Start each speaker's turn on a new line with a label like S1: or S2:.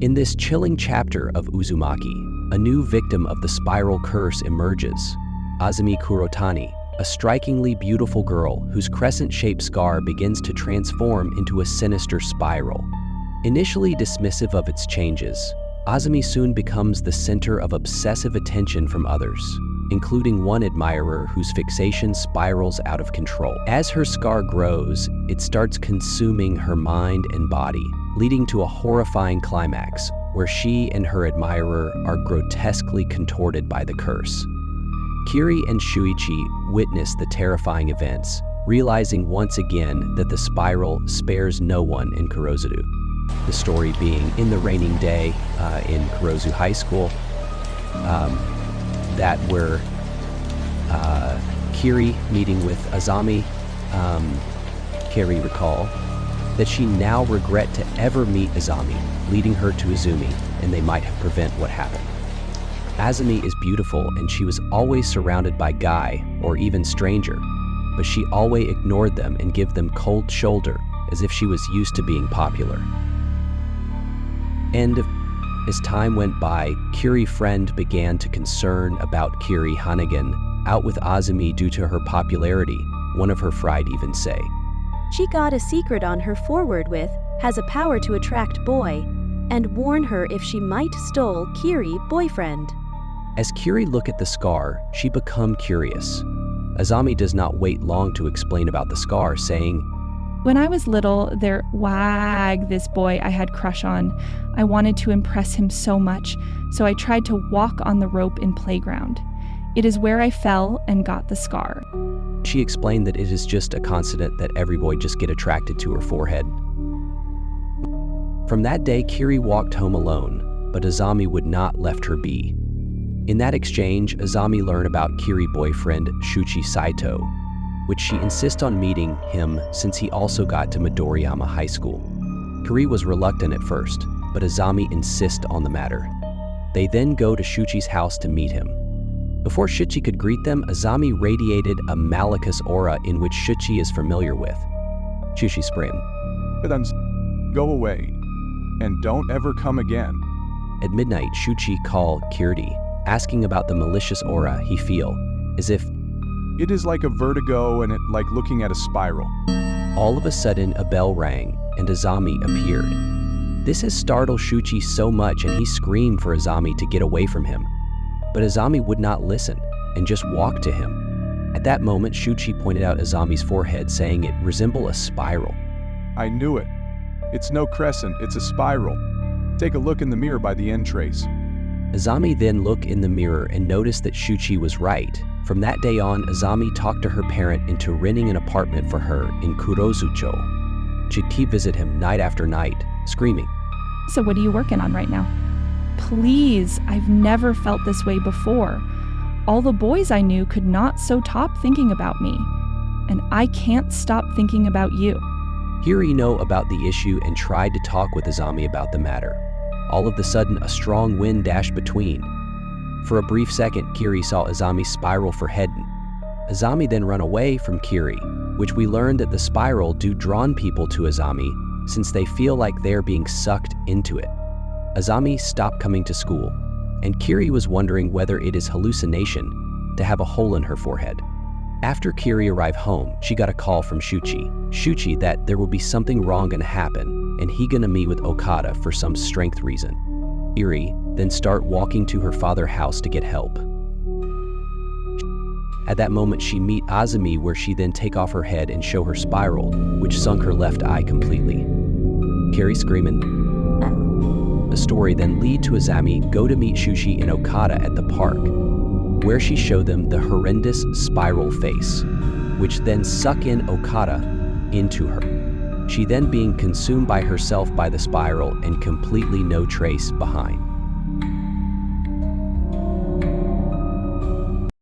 S1: In this chilling chapter of Uzumaki, a new victim of the spiral curse emerges, Azumi Kurotani, a strikingly beautiful girl whose crescent-shaped scar begins to transform into a sinister spiral. Initially dismissive of its changes, Azumi soon becomes the center of obsessive attention from others, including one admirer whose fixation spirals out of control. As her scar grows, it starts consuming her mind and body, leading to a horrifying climax where she and her admirer are grotesquely contorted by the curse. Kiri and Shuichi witness the terrifying events, realizing once again that the spiral spares no one in Kurouzu. The story being in the raining day in Kurouzu High School, that where Kiri meeting with Azami, Kiri recall that she now regret to ever meet Azami, leading her to Izumi, and they might have prevent what happened. Azumi is beautiful and she was always surrounded by guy or even stranger, but she always ignored them and give them cold shoulder as if she was used to being popular. And as time went by, Kiri's friend began to concern about Kiri Hannigan out with Azumi due to her popularity, one of her friend even say.
S2: She got a secret on her forward with, has a power to attract boy, and warn her if she might stole Kiri boyfriend.
S1: As Kiri look at the scar, she become curious. Azami does not wait long to explain about the scar, saying,
S3: "When I was little, there wag this boy I had crush on. I wanted to impress him so much, so I tried to walk on the rope in playground. It is where I fell and got the scar."
S1: She explained that it is just a constant that every boy just get attracted to her forehead. From that day, Kiri walked home alone, but Azami would not left her be. In that exchange, Azami learned about Kiri's boyfriend, Shuichi Saito, which she insists on meeting him since he also got to Midoriyama High School. Kiri was reluctant at first, but Azami insists on the matter. They then go to Shuichi's house to meet him. Before Shuichi could greet them, Azami radiated a malicious aura in which Shuichi is familiar with. Shuichi screamed,
S4: "Go away, and don't ever come again."
S1: At midnight, Shuichi called Kiri, asking about the malicious aura he feel, as if
S4: It is like a vertigo and it like looking at a spiral.
S1: all of a sudden a bell rang and Azami appeared. This has startled Shuichi so much and he screamed for Azami to get away from him. But Azami would not listen and just walked to him. At that moment, Shuichi pointed out Azami's forehead, saying it resembled a spiral.
S4: I knew it. It's no crescent, it's a spiral. Take a look in the mirror by the end trace.
S1: Azami then looked in the mirror and noticed that Shuichi was right. From that day on, Azami talked to her parent into renting an apartment for her in Kurouzu-cho. She'd keep visit him night after night, screaming,
S3: "So what are you working on right now? Please, I've never felt this way before. All the boys I knew could not so top thinking about me. And I can't stop thinking about you."
S1: Kiri know about the issue and tried to talk with Azami about the matter. All of a sudden, a strong wind dashed between. For a brief second, Kiri saw Azami spiral for Hedden. Azami then run away from Kiri, which we learned that the spiral do drawn people to Azami since they feel like they're being sucked into it. Azami stopped coming to school, and Kiri was wondering whether it is hallucination to have a hole in her forehead. After Kiri arrived home, she got a call from Shuichi that there will be something wrong gonna happen, and he gonna meet with Okada for some strength reason. Kiri then start walking to her father's house to get help. At that moment, she meet Azumi, where she then take off her head and show her spiral, which sunk her left eye completely. Kiri screaming. The story then lead to Azami go to meet Shuichi and Okada at the park, where she showed them the horrendous spiral face, which then suck in Okada into her. She then being consumed by herself by the spiral and completely no trace behind.